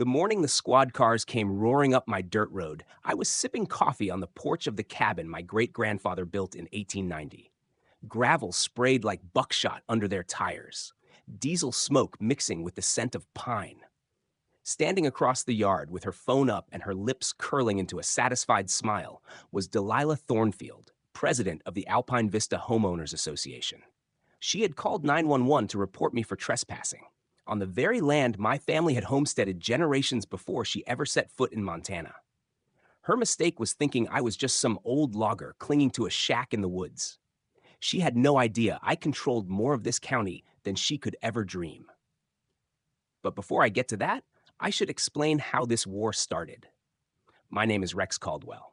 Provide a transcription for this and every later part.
The morning the squad cars came roaring up my dirt road, I was sipping coffee on the porch of the cabin my great grandfather built in 1890. Gravel sprayed like buckshot under their tires, diesel smoke mixing with the scent of pine. Standing across the yard with her phone up and her lips curling into a satisfied smile was Delilah Thornfield, president of the Alpine Vista Homeowners Association. She had called 911 to report me for trespassing on the very land my family had homesteaded generations before she ever set foot in Montana. Her mistake was thinking I was just some old logger clinging to a shack in the woods. She had no idea I controlled more of this county than she could ever dream. But before I get to that, I should explain how this war started. My name is Rex Caldwell.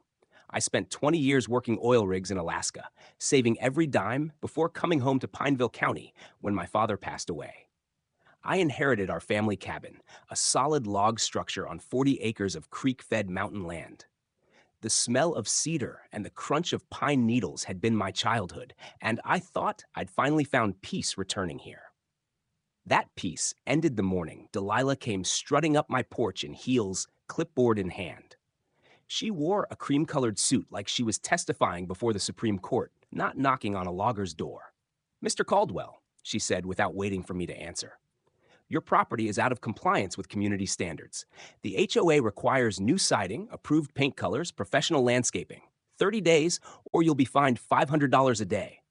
I spent 20 years working oil rigs in Alaska, saving every dime before coming home to Pineville County when my father passed away. I inherited our family cabin, a solid log structure on 40 acres of creek-fed mountain land. The smell of cedar and the crunch of pine needles had been my childhood, and I thought I'd finally found peace returning here. That peace ended the morning Delilah came strutting up my porch in heels, clipboard in hand. She wore a cream-colored suit like she was testifying before the Supreme Court, not knocking on a logger's door. "Mr. Caldwell," she said without waiting for me to answer, "your property is out of compliance with community standards. The HOA requires new siding, approved paint colors, professional landscaping. 30 days, or you'll be fined $500 a day."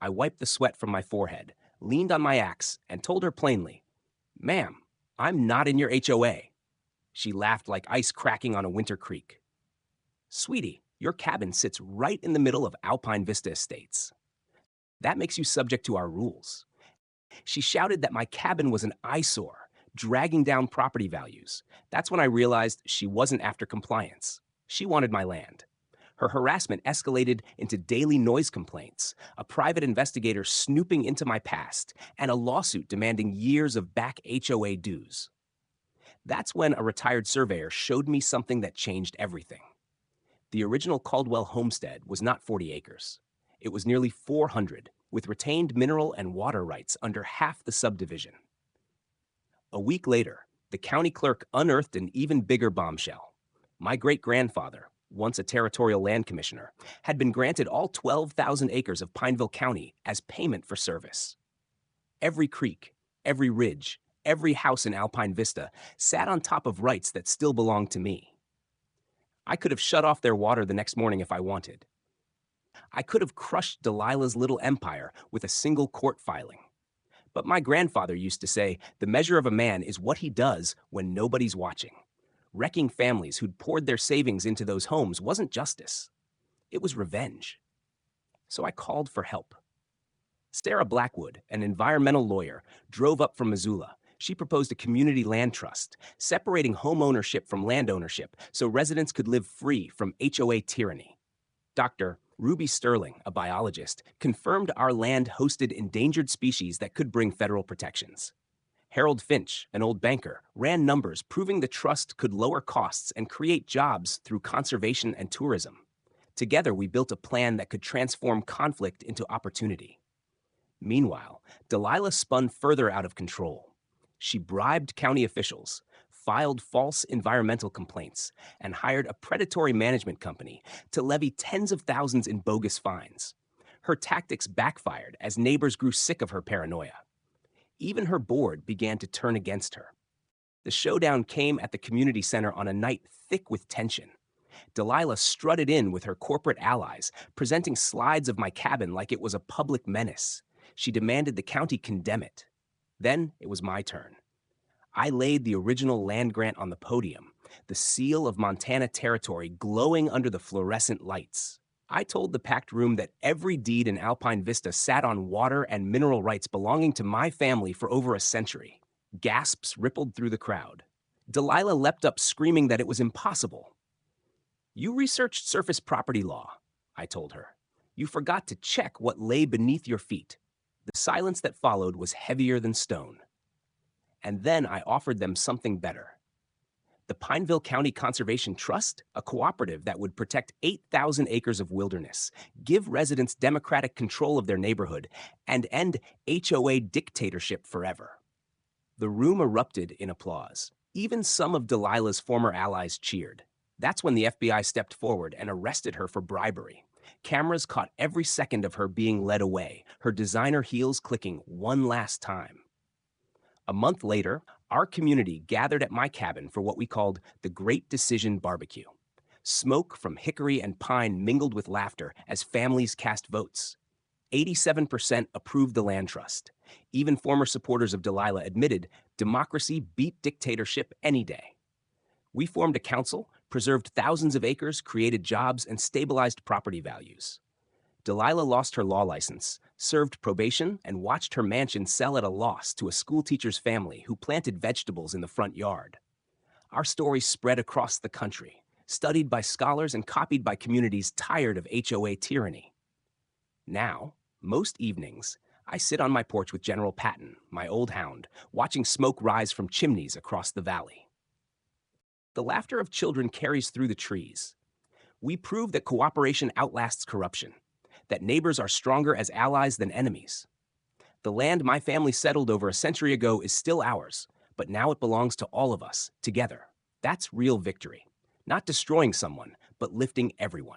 I wiped the sweat from my forehead, leaned on my axe, and told her plainly, "Ma'am, I'm not in your HOA." She laughed like ice cracking on a winter creek. "Sweetie, your cabin sits right in the middle of Alpine Vista Estates. That makes you subject to our rules." She shouted that my cabin was an eyesore, dragging down property values. That's when I realized she wasn't after compliance. She wanted my land. Her harassment escalated into daily noise complaints, a private investigator snooping into my past, and a lawsuit demanding years of back HOA dues. That's when a retired surveyor showed me something that changed everything. The original Caldwell homestead was not 40 acres. It was nearly 400, with retained mineral and water rights under half the subdivision. A week later, the county clerk unearthed an even bigger bombshell. My great-grandfather, once a territorial land commissioner, had been granted all 12,000 acres of Pineville County as payment for service. Every creek, every ridge, every house in Alpine Vista sat on top of rights that still belonged to me. I could have shut off their water the next morning if I wanted. I could have crushed Delilah's little empire with a single court filing. But my grandfather used to say, the measure of a man is what he does when nobody's watching. Wrecking families who'd poured their savings into those homes wasn't justice. It was revenge. So I called for help. Sarah Blackwood, an environmental lawyer, drove up from Missoula. She proposed a community land trust, separating home ownership from land ownership so residents could live free from HOA tyranny. Dr. Ruby Sterling, a biologist, confirmed our land hosted endangered species that could bring federal protections. Harold Finch, an old banker, ran numbers proving the trust could lower costs and create jobs through conservation and tourism. Together, we built a plan that could transform conflict into opportunity. Meanwhile, Delilah spun further out of control. She bribed county officials, filed false environmental complaints, and hired a predatory management company to levy tens of thousands in bogus fines. Her tactics backfired as neighbors grew sick of her paranoia. Even her board began to turn against her. The showdown came at the community center on a night thick with tension. Delilah strutted in with her corporate allies, presenting slides of my cabin like it was a public menace. She demanded the county condemn it. Then it was my turn. I laid the original land grant on the podium, the seal of Montana territory glowing under the fluorescent lights. I told the packed room that every deed in Alpine Vista sat on water and mineral rights belonging to my family for over a century. Gasps rippled through the crowd. Delilah leapt up screaming that it was impossible. "You researched surface property law," I told her. "You forgot to check what lay beneath your feet." The silence that followed was heavier than stone. And then I offered them something better. The Pineville County Conservation Trust, a cooperative that would protect 8,000 acres of wilderness, give residents democratic control of their neighborhood, and end HOA dictatorship forever. The room erupted in applause. Even some of Delilah's former allies cheered. That's when the FBI stepped forward and arrested her for bribery. Cameras caught every second of her being led away, her designer heels clicking one last time. A month later, our community gathered at my cabin for what we called the Great Decision Barbecue. Smoke from hickory and pine mingled with laughter as families cast votes. 87% approved the land trust. Even former supporters of Delilah admitted democracy beat dictatorship any day. We formed a council, preserved thousands of acres, created jobs, and stabilized property values. Delilah lost her law license, served probation, and watched her mansion sell at a loss to a schoolteacher's family who planted vegetables in the front yard. Our story spread across the country, studied by scholars and copied by communities tired of HOA tyranny. Now, most evenings, I sit on my porch with General Patton, my old hound, watching smoke rise from chimneys across the valley. The laughter of children carries through the trees. We prove that cooperation outlasts corruption, that neighbors are stronger as allies than enemies. The land my family settled over a century ago is still ours, but now it belongs to all of us, together. That's real victory. Not destroying someone, but lifting everyone.